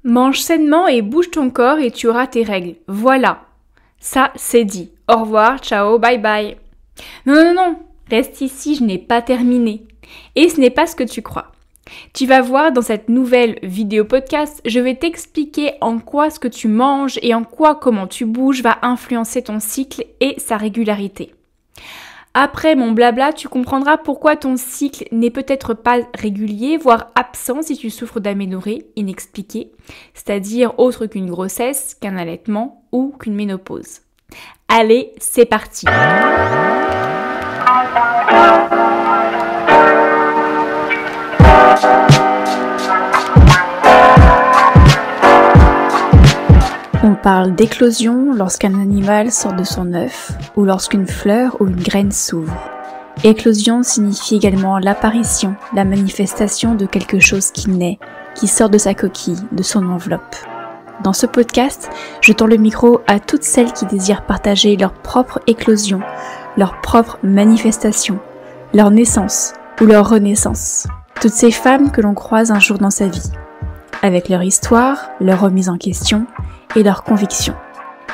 Mange sainement et bouge ton corps et tu auras tes règles. Voilà. Ça, c'est dit. Au revoir, ciao, bye bye. Non. Reste ici, je n'ai pas terminé. Et ce n'est pas ce que tu crois. Tu vas voir dans cette nouvelle vidéo podcast, je vais t'expliquer en quoi ce que tu manges et en quoi comment tu bouges va influencer ton cycle et sa régularité. Après mon blabla, tu comprendras pourquoi ton cycle n'est peut-être pas régulier, voire absent si tu souffres d'aménorrhée inexpliquée, c'est-à-dire autre qu'une grossesse, qu'un allaitement ou qu'une ménopause. Allez, c'est parti! On parle d'éclosion lorsqu'un animal sort de son œuf ou lorsqu'une fleur ou une graine s'ouvre. Éclosion signifie également l'apparition, la manifestation de quelque chose qui naît, qui sort de sa coquille, de son enveloppe. Dans ce podcast, je tends le micro à toutes celles qui désirent partager leur propre éclosion, leur propre manifestation, leur naissance ou leur renaissance. Toutes ces femmes que l'on croise un jour dans sa vie, avec leur histoire, leur remise en question et leurs convictions.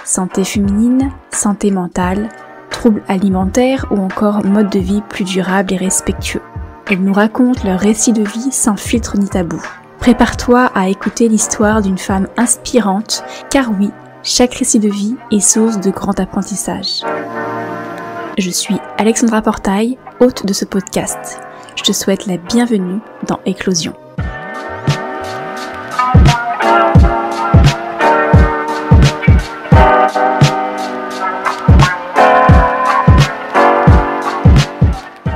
Santé féminine, santé mentale, troubles alimentaires ou encore mode de vie plus durable et respectueux. Elles nous racontent leur récit de vie sans filtre ni tabou. Prépare-toi à écouter l'histoire d'une femme inspirante, car oui, chaque récit de vie est source de grand apprentissage. Je suis Alexandra Portail, hôte de ce podcast. Je te souhaite la bienvenue dans Éclosion.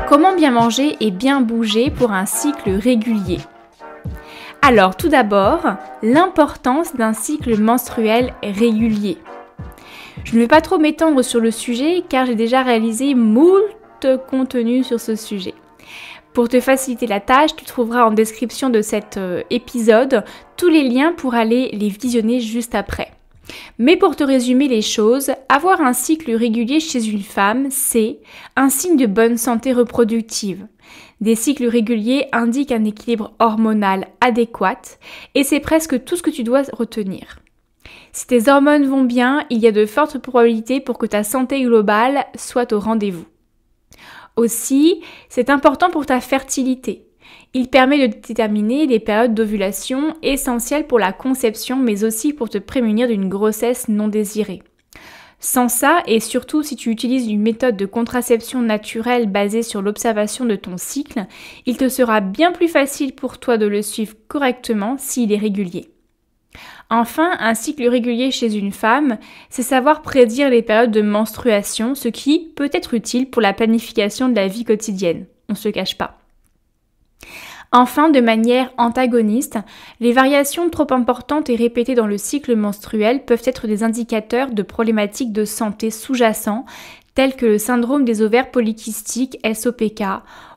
Comment bien manger et bien bouger pour un cycle régulier? Alors tout d'abord, l'importance d'un cycle menstruel régulier. Je ne vais pas trop m'étendre sur le sujet car j'ai déjà réalisé moult contenu sur ce sujet. Pour te faciliter la tâche, tu trouveras en description de cet épisode tous les liens pour aller les visionner juste après. Mais pour te résumer les choses, avoir un cycle régulier chez une femme, c'est un signe de bonne santé reproductive. Des cycles réguliers indiquent un équilibre hormonal adéquat et c'est presque tout ce que tu dois retenir. Si tes hormones vont bien, il y a de fortes probabilités pour que ta santé globale soit au rendez-vous. Aussi, c'est important pour ta fertilité. Il permet de déterminer les périodes d'ovulation essentielles pour la conception, mais aussi pour te prémunir d'une grossesse non désirée. Sans ça, et surtout si tu utilises une méthode de contraception naturelle basée sur l'observation de ton cycle, il te sera bien plus facile pour toi de le suivre correctement s'il est régulier. Enfin, un cycle régulier chez une femme, c'est savoir prédire les périodes de menstruation, ce qui peut être utile pour la planification de la vie quotidienne. On ne se cache pas. Enfin, de manière antagoniste, les variations trop importantes et répétées dans le cycle menstruel peuvent être des indicateurs de problématiques de santé sous-jacents tels que le syndrome des ovaires polykystiques SOPK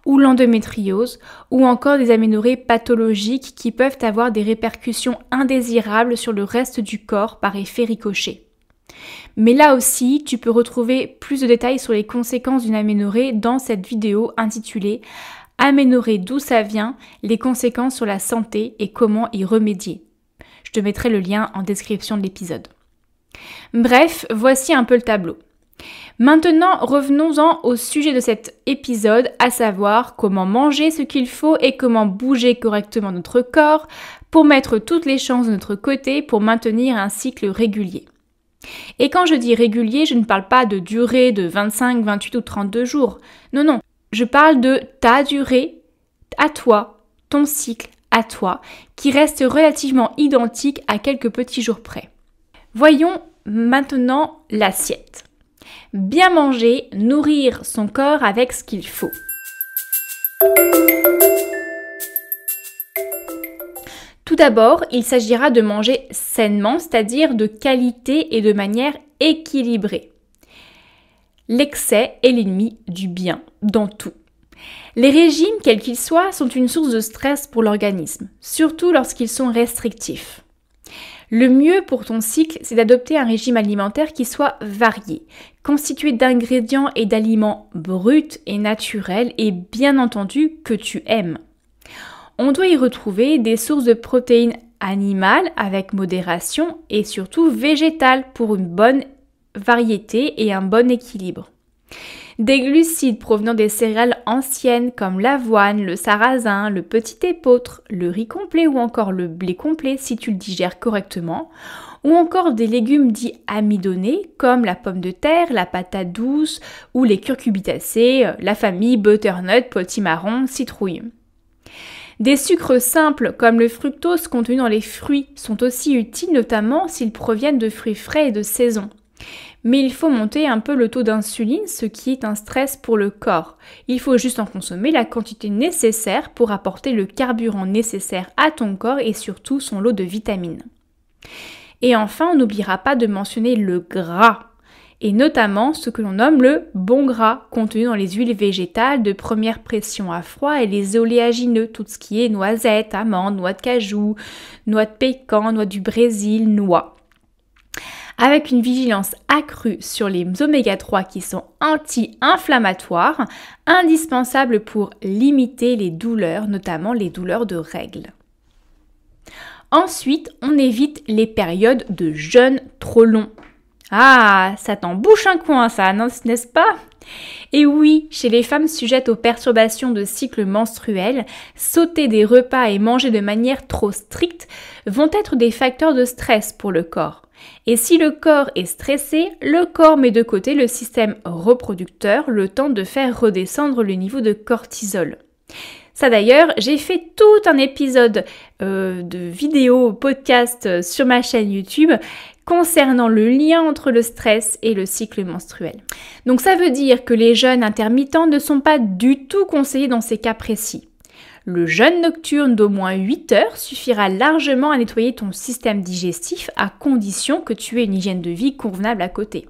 ou l'endométriose ou encore des aménorrhées pathologiques qui peuvent avoir des répercussions indésirables sur le reste du corps par effet ricochet. Mais là aussi, tu peux retrouver plus de détails sur les conséquences d'une aménorrhée dans cette vidéo intitulée Aménorrhée, d'où ça vient, les conséquences sur la santé et comment y remédier. Je te mettrai le lien en description de l'épisode. Bref, voici un peu le tableau. Maintenant, revenons-en au sujet de cet épisode, à savoir comment manger ce qu'il faut et comment bouger correctement notre corps pour mettre toutes les chances de notre côté pour maintenir un cycle régulier. Et quand je dis régulier, je ne parle pas de durée de 25, 28 ou 32 jours. Non. Je parle de ta durée à toi, ton cycle à toi, qui reste relativement identique à quelques petits jours près. Voyons maintenant l'assiette. Bien manger, nourrir son corps avec ce qu'il faut. Tout d'abord, il s'agira de manger sainement, c'est-à-dire de qualité et de manière équilibrée. L'excès est l'ennemi du bien dans tout. Les régimes, quels qu'ils soient, sont une source de stress pour l'organisme, surtout lorsqu'ils sont restrictifs. Le mieux pour ton cycle, c'est d'adopter un régime alimentaire qui soit varié, constitué d'ingrédients et d'aliments bruts et naturels et bien entendu que tu aimes. On doit y retrouver des sources de protéines animal avec modération et surtout végétal pour une bonne variété et un bon équilibre. Des glucides provenant des céréales anciennes comme l'avoine, le sarrasin, le petit épeautre, le riz complet ou encore le blé complet si tu le digères correctement, ou encore des légumes dits amidonnés comme la pomme de terre, la patate douce ou les curcubitacées, la famille butternut, potimarron, citrouille. Des sucres simples comme le fructose contenu dans les fruits sont aussi utiles notamment s'ils proviennent de fruits frais et de saison. Mais il faut monter un peu le taux d'insuline, ce qui est un stress pour le corps. Il faut juste en consommer la quantité nécessaire pour apporter le carburant nécessaire à ton corps et surtout son lot de vitamines. Et enfin, on n'oubliera pas de mentionner le gras, et notamment ce que l'on nomme le bon gras, contenu dans les huiles végétales de première pression à froid et les oléagineux, tout ce qui est noisettes, amandes, noix de cajou, noix de pécan, noix du Brésil, noix. Avec une vigilance accrue sur les oméga 3 qui sont anti-inflammatoires, indispensables pour limiter les douleurs, notamment les douleurs de règles. Ensuite, on évite les périodes de jeûne trop longs. Ah, ça t'en bouche un coin ça, n'est-ce pas ? Et oui, chez les femmes sujettes aux perturbations de cycle menstruel, sauter des repas et manger de manière trop stricte vont être des facteurs de stress pour le corps. Et si le corps est stressé, le corps met de côté le système reproducteur le temps de faire redescendre le niveau de cortisol. Ça d'ailleurs, j'ai fait tout un épisode de vidéo podcast sur ma chaîne YouTube concernant le lien entre le stress et le cycle menstruel. Donc ça veut dire que les jeûnes intermittents ne sont pas du tout conseillés dans ces cas précis. Le jeûne nocturne d'au moins 8 heures suffira largement à nettoyer ton système digestif à condition que tu aies une hygiène de vie convenable à côté.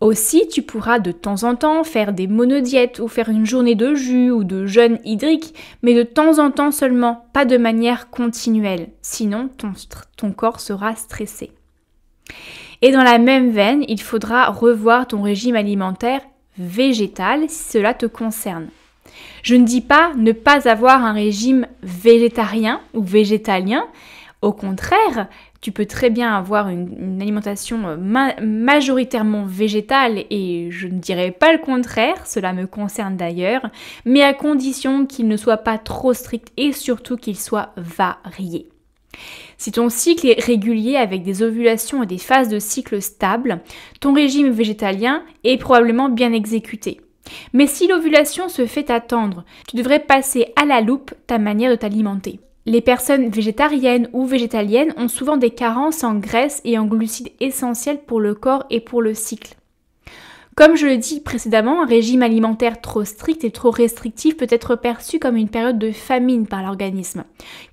Aussi, tu pourras de temps en temps faire des monodiètes ou faire une journée de jus ou de jeûne hydrique, mais de temps en temps seulement, pas de manière continuelle, sinon ton corps sera stressé. Et dans la même veine, il faudra revoir ton régime alimentaire végétal si cela te concerne. Je ne dis pas ne pas avoir un régime végétarien ou végétalien. Au contraire, tu peux très bien avoir une alimentation majoritairement végétale et je ne dirais pas le contraire, cela me concerne d'ailleurs, mais à condition qu'il ne soit pas trop strict et surtout qu'il soit varié. Si ton cycle est régulier avec des ovulations et des phases de cycle stables, ton régime végétalien est probablement bien exécuté. Mais si l'ovulation se fait attendre, tu devrais passer à la loupe ta manière de t'alimenter. Les personnes végétariennes ou végétaliennes ont souvent des carences en graisses et en glucides essentiels pour le corps et pour le cycle. Comme je le dis précédemment, un régime alimentaire trop strict et trop restrictif peut être perçu comme une période de famine par l'organisme,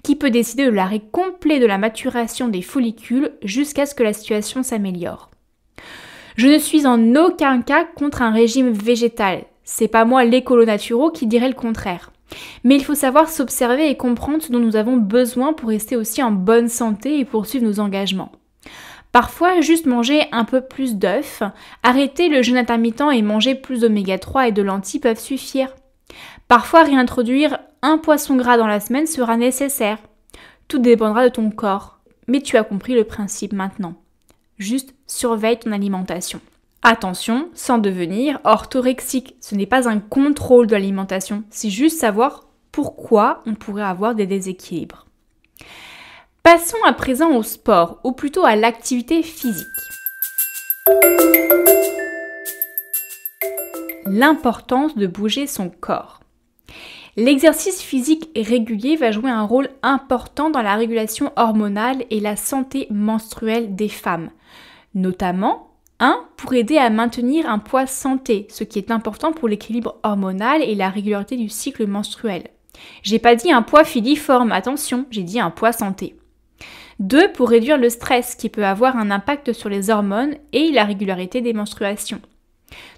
qui peut décider de l'arrêt complet de la maturation des follicules jusqu'à ce que la situation s'améliore. Je ne suis en aucun cas contre un régime végétal, c'est pas moi l'écolo naturo qui dirait le contraire. Mais il faut savoir s'observer et comprendre ce dont nous avons besoin pour rester aussi en bonne santé et poursuivre nos engagements. Parfois, juste manger un peu plus d'œufs, arrêter le jeûne intermittent et manger plus d'oméga 3 et de lentilles peuvent suffire. Parfois, réintroduire un poisson gras dans la semaine sera nécessaire. Tout dépendra de ton corps. Mais tu as compris le principe maintenant. Juste surveille ton alimentation. Attention, sans devenir orthorexique. Ce n'est pas un contrôle de l'alimentation, c'est juste savoir pourquoi on pourrait avoir des déséquilibres. Passons à présent au sport, ou plutôt à l'activité physique. L'importance de bouger son corps. L'exercice physique régulier va jouer un rôle important dans la régulation hormonale et la santé menstruelle des femmes, notamment pour aider à maintenir un poids santé, ce qui est important pour l'équilibre hormonal et la régularité du cycle menstruel. J'ai pas dit un poids filiforme, attention, j'ai dit un poids santé. 2, pour réduire le stress qui peut avoir un impact sur les hormones et la régularité des menstruations.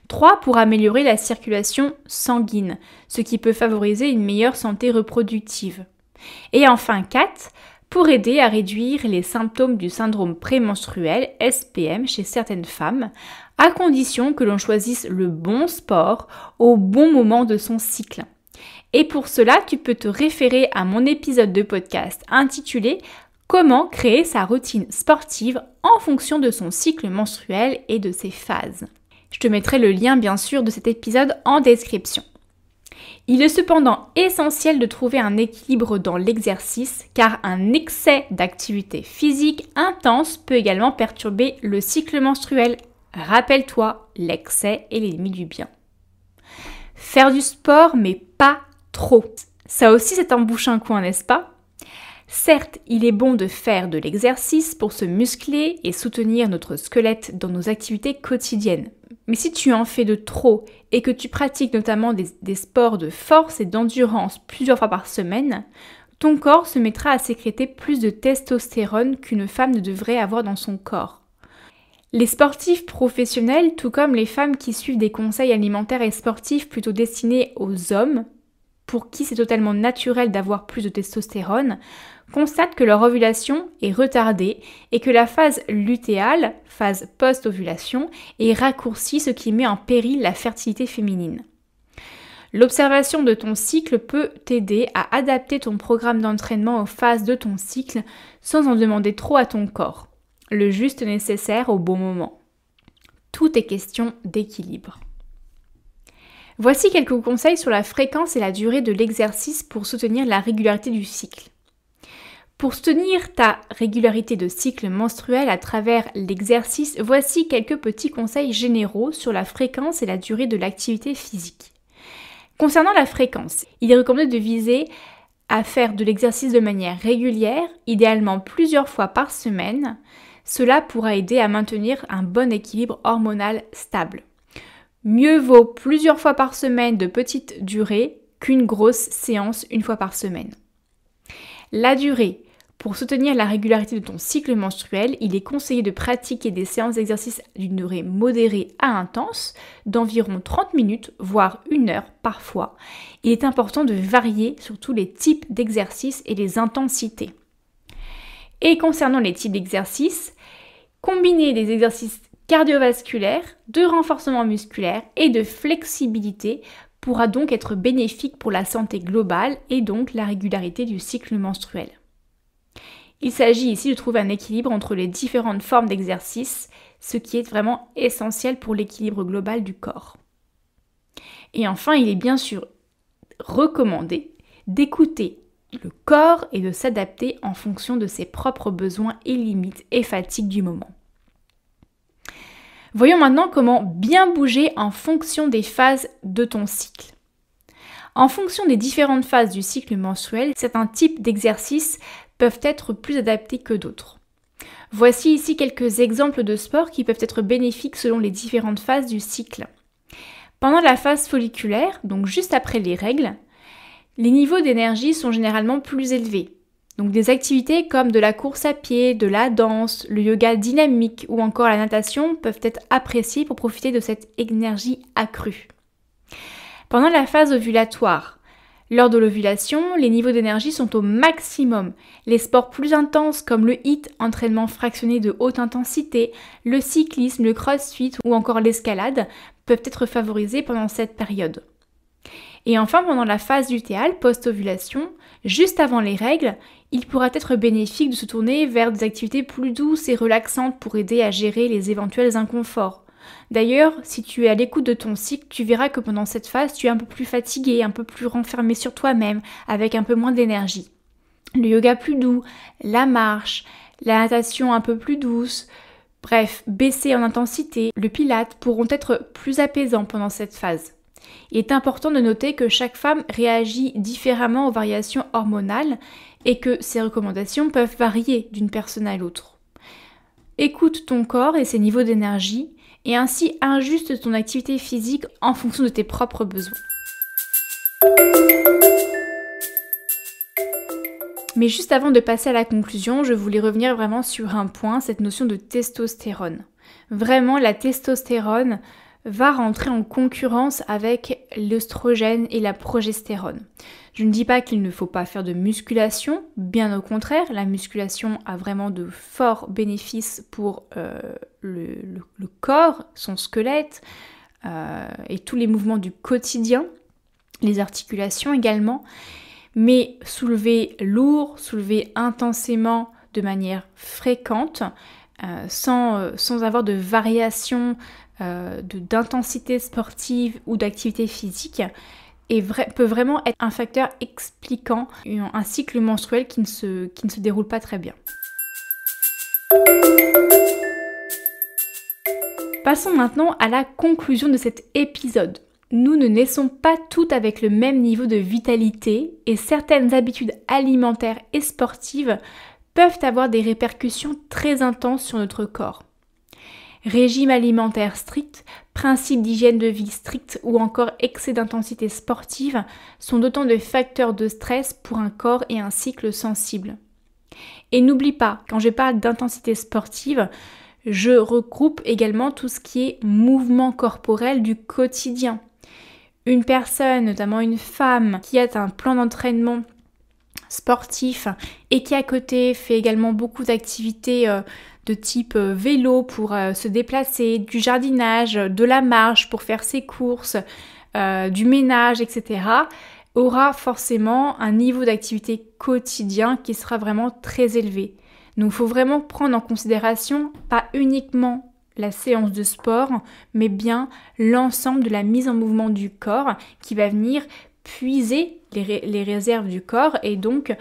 3, pour améliorer la circulation sanguine, ce qui peut favoriser une meilleure santé reproductive. Et enfin 4, pour aider à réduire les symptômes du syndrome prémenstruel, SPM, chez certaines femmes, à condition que l'on choisisse le bon sport au bon moment de son cycle. Et pour cela, tu peux te référer à mon épisode de podcast intitulé « Comment créer sa routine sportive en fonction de son cycle menstruel et de ses phases? Je te mettrai le lien bien sûr de cet épisode en description. Il est cependant essentiel de trouver un équilibre dans l'exercice car un excès d'activité physique intense peut également perturber le cycle menstruel. Rappelle-toi, l'excès est l'ennemi du bien. Faire du sport mais pas trop. Ça aussi c'est un bouche un coin, n'est-ce pas? Certes, il est bon de faire de l'exercice pour se muscler et soutenir notre squelette dans nos activités quotidiennes. Mais si tu en fais de trop et que tu pratiques notamment des sports de force et d'endurance plusieurs fois par semaine, ton corps se mettra à sécréter plus de testostérone qu'une femme ne devrait avoir dans son corps. Les sportifs professionnels, tout comme les femmes qui suivent des conseils alimentaires et sportifs plutôt destinés aux hommes, pour qui c'est totalement naturel d'avoir plus de testostérone, constatent que leur ovulation est retardée et que la phase lutéale, phase post-ovulation, est raccourcie, ce qui met en péril la fertilité féminine. L'observation de ton cycle peut t'aider à adapter ton programme d'entraînement aux phases de ton cycle sans en demander trop à ton corps. Le juste nécessaire au bon moment. Tout est question d'équilibre. Voici quelques conseils sur la fréquence et la durée de l'exercice pour soutenir la régularité du cycle. Pour soutenir ta régularité de cycle menstruel à travers l'exercice, voici quelques petits conseils généraux sur la fréquence et la durée de l'activité physique. Concernant la fréquence, il est recommandé de viser à faire de l'exercice de manière régulière, idéalement plusieurs fois par semaine. Cela pourra aider à maintenir un bon équilibre hormonal stable. Mieux vaut plusieurs fois par semaine de petite durée qu'une grosse séance une fois par semaine. La durée. Pour soutenir la régularité de ton cycle menstruel, il est conseillé de pratiquer des séances d'exercice d'une durée modérée à intense, d'environ 30 minutes, voire 1 heure parfois. Il est important de varier sur tous les types d'exercices et les intensités. Et concernant les types d'exercices, combiner des exercices cardiovasculaires, de renforcement musculaire et de flexibilité pourra donc être bénéfique pour la santé globale et donc la régularité du cycle menstruel. Il s'agit ici de trouver un équilibre entre les différentes formes d'exercice, ce qui est vraiment essentiel pour l'équilibre global du corps. Et enfin, il est bien sûr recommandé d'écouter le corps et de s'adapter en fonction de ses propres besoins et limites et fatigues du moment. Voyons maintenant comment bien bouger en fonction des phases de ton cycle. En fonction des différentes phases du cycle menstruel, certains types d'exercices peuvent être plus adaptés que d'autres. Voici ici quelques exemples de sports qui peuvent être bénéfiques selon les différentes phases du cycle. Pendant la phase folliculaire, donc juste après les règles, les niveaux d'énergie sont généralement plus élevés. Donc des activités comme de la course à pied, de la danse, le yoga dynamique ou encore la natation peuvent être appréciés pour profiter de cette énergie accrue. Pendant la phase ovulatoire, lors de l'ovulation, les niveaux d'énergie sont au maximum. Les sports plus intenses comme le HIIT, entraînement fractionné de haute intensité, le cyclisme, le crossfit ou encore l'escalade peuvent être favorisés pendant cette période. Et enfin, pendant la phase lutéale, post-ovulation, juste avant les règles, il pourra être bénéfique de se tourner vers des activités plus douces et relaxantes pour aider à gérer les éventuels inconforts. D'ailleurs, si tu es à l'écoute de ton cycle, tu verras que pendant cette phase, tu es un peu plus fatigué, un peu plus renfermé sur toi-même, avec un peu moins d'énergie. Le yoga plus doux, la marche, la natation un peu plus douce, bref, baisser en intensité, le pilate pourront être plus apaisants pendant cette phase. Il est important de noter que chaque femme réagit différemment aux variations hormonales et que ces recommandations peuvent varier d'une personne à l'autre. Écoute ton corps et ses niveaux d'énergie et ainsi ajuste ton activité physique en fonction de tes propres besoins. Mais juste avant de passer à la conclusion, je voulais revenir vraiment sur un point, cette notion de testostérone. Vraiment, la testostérone va rentrer en concurrence avec l'œstrogène et la progestérone. Je ne dis pas qu'il ne faut pas faire de musculation, bien au contraire, la musculation a vraiment de forts bénéfices pour le corps, son squelette et tous les mouvements du quotidien, les articulations également. Mais soulever lourd, soulever intensément de manière fréquente, sans avoir de variation d'intensité sportive ou d'activité physique, peut vraiment être un facteur expliquant un cycle menstruel qui ne se déroule pas très bien. Passons maintenant à la conclusion de cet épisode. Nous ne naissons pas toutes avec le même niveau de vitalité et certaines habitudes alimentaires et sportives peuvent avoir des répercussions très intenses sur notre corps. Régime alimentaire strict, principes d'hygiène de vie strict ou encore excès d'intensité sportive sont d'autant de facteurs de stress pour un corps et un cycle sensible. Et n'oublie pas, quand je parle d'intensité sportive, je regroupe également tout ce qui est mouvement corporel du quotidien. Une personne, notamment une femme, qui a un plan d'entraînement sportif et qui à côté fait également beaucoup d'activités de type vélo pour se déplacer, du jardinage, de la marche pour faire ses courses, du ménage, etc., aura forcément un niveau d'activité quotidien qui sera vraiment très élevé. Donc il faut vraiment prendre en considération pas uniquement la séance de sport, mais bien l'ensemble de la mise en mouvement du corps qui va venir puiser les réserves du corps et donc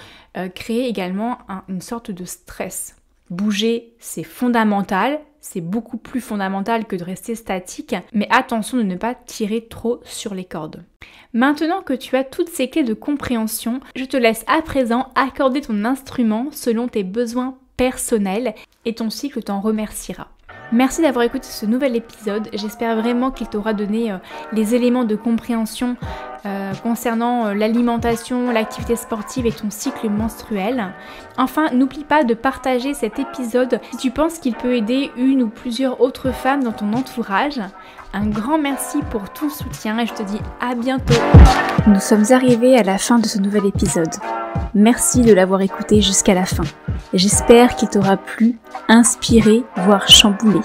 créer également une sorte de stress. Bouger, c'est fondamental, c'est beaucoup plus fondamental que de rester statique, mais attention de ne pas tirer trop sur les cordes. Maintenant que tu as toutes ces clés de compréhension, je te laisse à présent accorder ton instrument selon tes besoins personnels et ton cycle t'en remerciera. Merci d'avoir écouté ce nouvel épisode, j'espère vraiment qu'il t'aura donné les éléments de compréhension concernant l'alimentation, l'activité sportive et ton cycle menstruel. Enfin, n'oublie pas de partager cet épisode si tu penses qu'il peut aider une ou plusieurs autres femmes dans ton entourage. Un grand merci pour ton soutien et je te dis à bientôt. Nous sommes arrivés à la fin de ce nouvel épisode. Merci de l'avoir écouté jusqu'à la fin. J'espère qu'il t'aura plu, inspiré, voire chamboulé.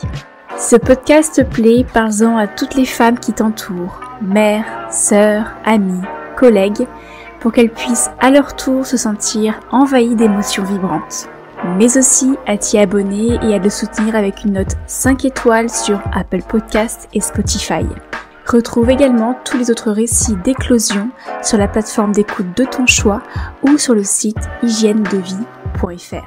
Si ce podcast te plaît, parle-en à toutes les femmes qui t'entourent, mères, sœurs, amies, collègues, pour qu'elles puissent à leur tour se sentir envahies d'émotions vibrantes. Mais aussi à t'y abonner et à le soutenir avec une note 5 étoiles sur Apple Podcasts et Spotify. Retrouve également tous les autres récits d'éclosion sur la plateforme d'écoute de ton choix ou sur le site hygiènedevie.fr.